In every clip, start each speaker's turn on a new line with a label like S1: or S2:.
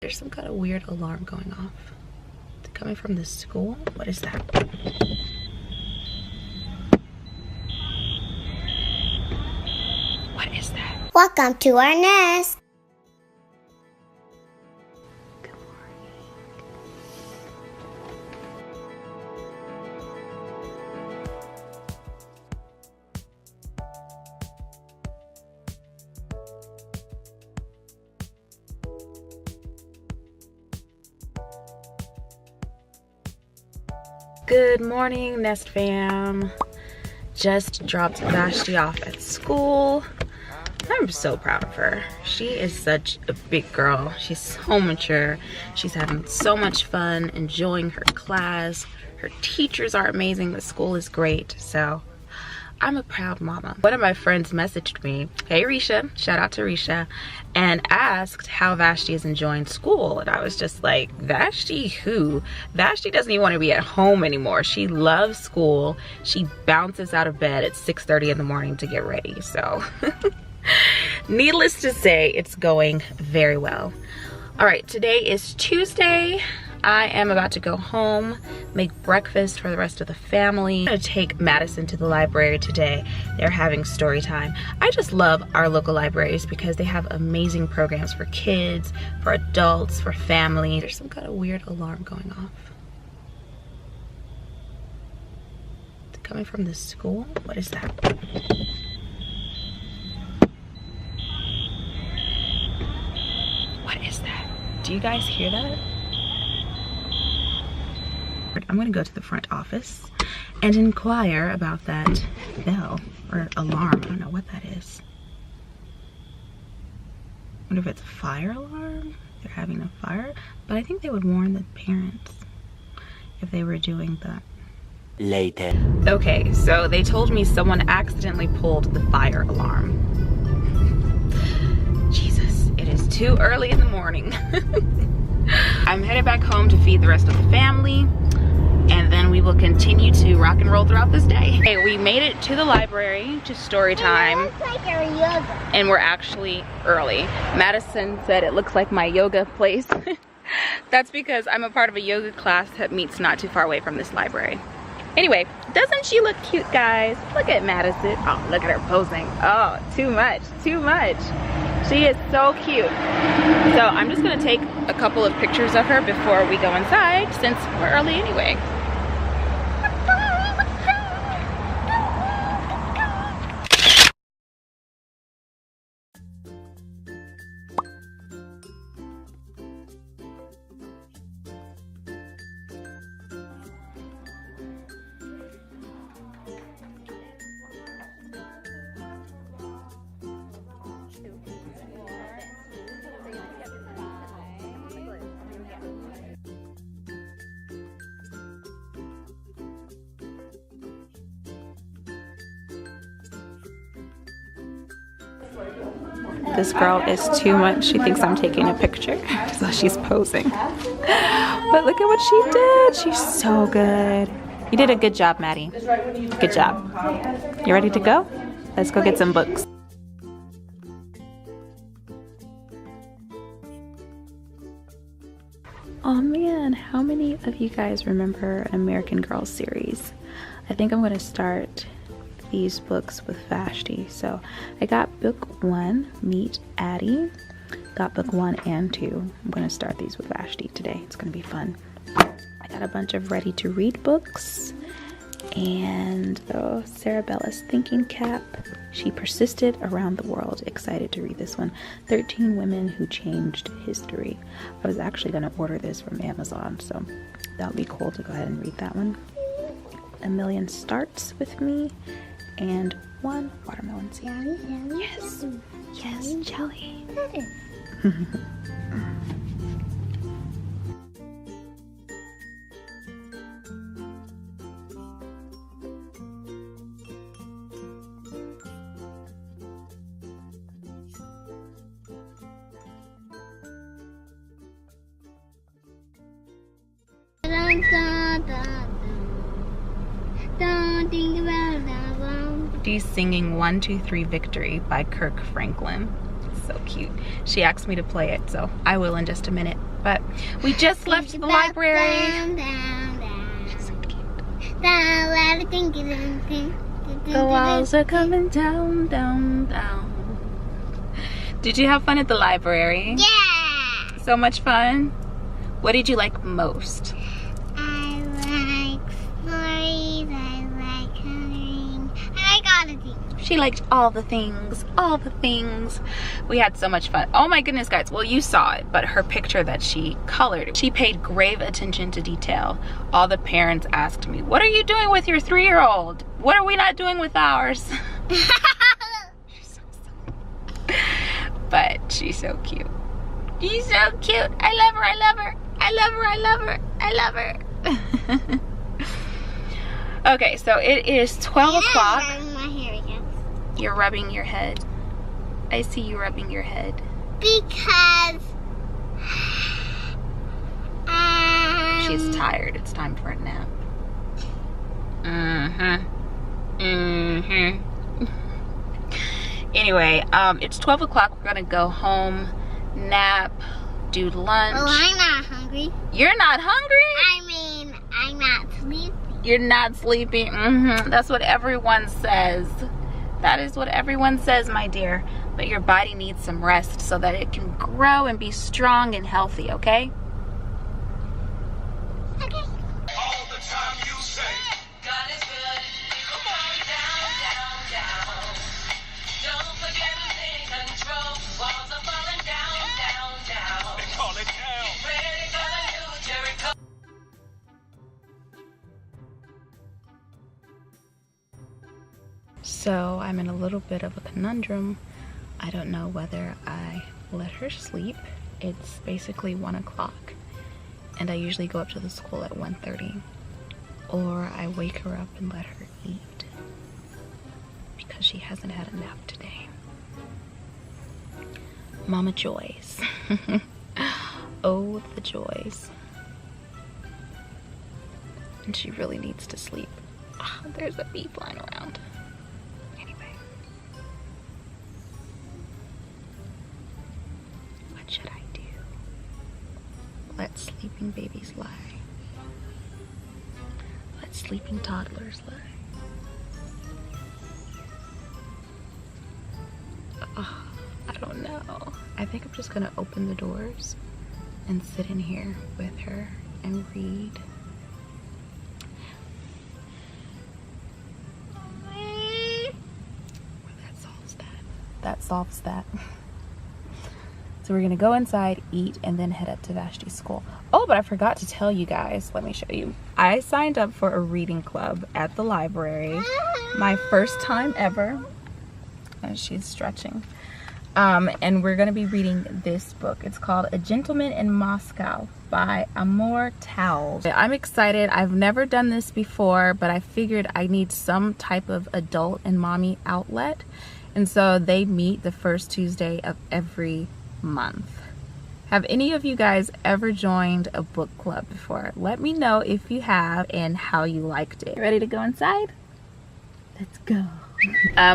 S1: There's some kind of weird alarm going off. Is it coming from the school? What is that? What is that?
S2: Welcome to our nest.
S1: Good morning. Good morning, Nest fam. Just dropped Vashti off at school. I'm so proud of her. She is such a big girl. She's so mature. She's having so much fun, enjoying her class. Her teachers are amazing. The school is great. So I'm a proud mama. One of my friends messaged me, hey Risha, shout out to Risha, and asked how Vashti is enjoying school. And I was just like, Vashti who? Vashti doesn't even want to be at home anymore. She loves school. She bounces out of bed at 6:30 in the morning to get ready. So needless to say, it's going very well. All right, today is Tuesday. I am about to go home, make breakfast for the rest of the family. I'm gonna take Madison to the library today. They're having story time. I just love our local libraries because they have amazing programs for kids, for adults, for family. There's some kind of weird alarm going off. Is it coming from the school? What is that? What is that? Do you guys hear that? I'm gonna go to the front office and inquire about that bell or alarm. I don't know what that is. I wonder if it's a fire alarm. They're having a fire, but I think they would warn the parents if they were doing that.
S3: Later.
S1: Okay, so they told me someone accidentally pulled the fire alarm. Jesus, it is too early in the morning. I'm headed back home to feed the rest of the family, and then we will continue to rock and roll throughout this day. Okay, we made it to the library, to story time, and we're actually early. Madison said it looks like my yoga place. That's because I'm a part of a yoga class that meets not too far away from this library. Anyway, doesn't she look cute, guys? Look at Madison. Oh, look at her posing. Oh, too much, too much. She is so cute. So I'm just gonna take a couple of pictures of her before we go inside, since we're early anyway. This girl is too much. She thinks I'm taking a picture, so she's posing. But look at what she did. She's so good. You did a good job, Maddie. Good job. You ready to go? Let's go get some books. Oh man, how many of you guys remember an American Girl series? I think I'm gonna start these books with Vashti. So I got book 1, Meet Addie. Got book 1 and 2. I'm gonna start these with Vashti today. It's gonna be fun. I got a bunch of ready to read books, and Cerebella's thinking cap. She persisted around the world. Excited to read this one. 13 Women Who Changed History. I was actually gonna order this from Amazon, so that would be cool to go ahead and read that one. A Million Starts With Me, and 1 watermelon seed. Yes, yes, jelly. She's singing 1, 2, 3 Victory by Kirk Franklin. So cute. She asked me to play it, so I will in just a minute. But we just left the library.
S2: She's so cute.
S1: The walls are coming down, down, down. Did you have fun at the library?
S2: Yeah.
S1: So much fun. What did you like most?
S2: I like stories. I like coloring. I like all the things.
S1: She liked all the things, all the things. We had so much fun. Oh my goodness, guys. Well, you saw it, but her picture that she colored, she paid grave attention to detail. All the parents asked me, what are you doing with your 3-year-old? What are we not doing with ours? She's so silly. But she's so cute. She's so cute. I love her, I love her. I love her, I love her, I love her. Okay, so it is 12 o'clock.
S2: My hair again.
S1: You're rubbing your head. I see you rubbing your head.
S2: Because
S1: She's tired. It's time for a nap. Anyway, it's 12 o'clock. We're gonna go home, nap, do lunch.
S2: Oh, I'm not hungry.
S1: You're not hungry?
S2: I mean, I'm not sleepy.
S1: You're not sleepy. That's what everyone says. That is what everyone says, my dear. But your body needs some rest so that it can grow and be strong and healthy, okay?
S2: Okay.
S3: All the time you say, God is good. Come on down, down, down. Don't forget who's in control. Walls are falling down, down, down. They call it down. Ready for the new Jericho.
S1: So I'm in a little bit of a conundrum. I don't know whether I let her sleep. It's basically 1 o'clock and I usually go up to the school at 1:30, or I wake her up and let her eat because she hasn't had a nap today. Mama joys. Oh, the joys. And she really needs to sleep. Oh, there's a bee flying around. What should I do? Let sleeping babies lie. Let sleeping toddlers lie. Oh, I don't know. I think I'm just gonna open the doors and sit in here with her and read. That solves that. That solves that. So we're gonna go inside, eat, and then head up to Vashti's school. Oh, but I forgot to tell you guys, let me show you. I signed up for a reading club at the library. My first time ever. And she's stretching. And we're gonna be reading this book. It's called A Gentleman in Moscow by Amor Towles. I'm excited. I've never done this before, but I figured I need some type of adult and mommy outlet. And so they meet the first Tuesday of every month. Have any of you guys ever joined a book club before? Let me know if you have and how you liked it. Ready to go inside? Let's go.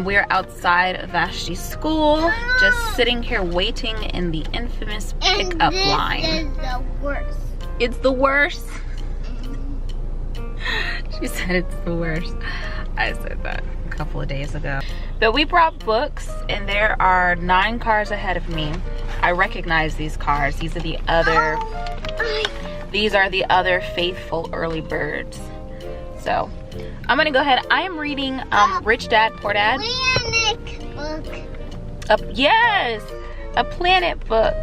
S1: We're outside of Vashti's school, just sitting here waiting in the infamous pickup line.
S2: This is the worst.
S1: It's the worst. She said it's the worst. I said that a couple of days ago. But we brought books, and there are 9 cars ahead of me. I recognize these cars. These are the other faithful early birds. So I'm gonna go ahead. I am reading Rich Dad Poor Dad.
S2: Planet book.
S1: Yes, a planet book.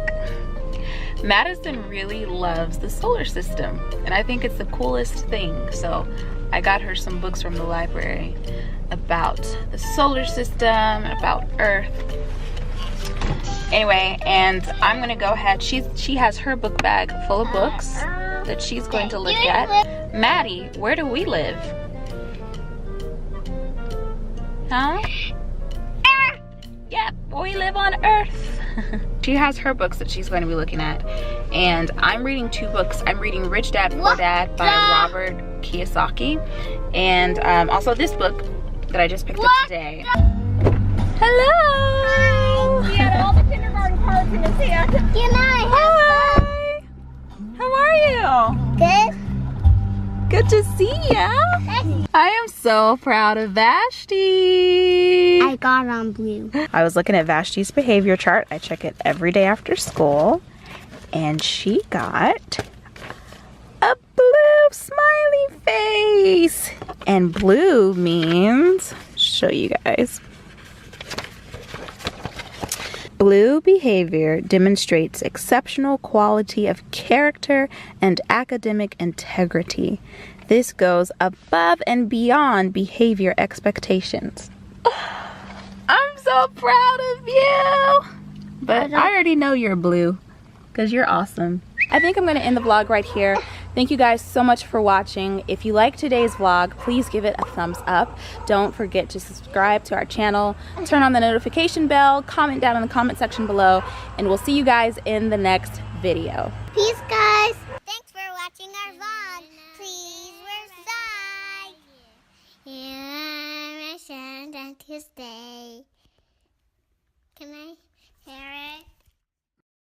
S1: Madison really loves the solar system, and I think it's the coolest thing. So I got her some books from the library about the solar system, about Earth. Anyway, and I'm gonna go ahead. She has her book bag full of books that she's going to look at. Maddie, where do we live? Huh? Yep, we live on Earth. She has her books that she's going to be looking at, and I'm reading 2 books. I'm reading Rich Dad Poor Dad by Robert Kiyosaki, and also this book that I just picked up today. Hello!
S2: He had all the kindergarten cards in his hand. Good night.
S1: Hi!
S2: Good?
S1: Good to see ya. I am so proud of Vashti.
S2: I got on blue.
S1: I was looking at Vashti's behavior chart. I check it every day after school. And she got a blue smiley face. And blue means, show you guys. Blue behavior demonstrates exceptional quality of character and academic integrity. This goes above and beyond behavior expectations. I'm so proud of you. But I already know you're blue because you're awesome. I think I'm going to end the vlog right here. Thank you guys so much for watching. If you like today's vlog, please give it a thumbs up. Don't forget to subscribe to our channel, turn on the notification bell, comment down in the comment section below, and we'll see you guys in the next video.
S2: Peace, guys. Thanks for watching our vlog. Please subscribe. Yeah, Tuesday.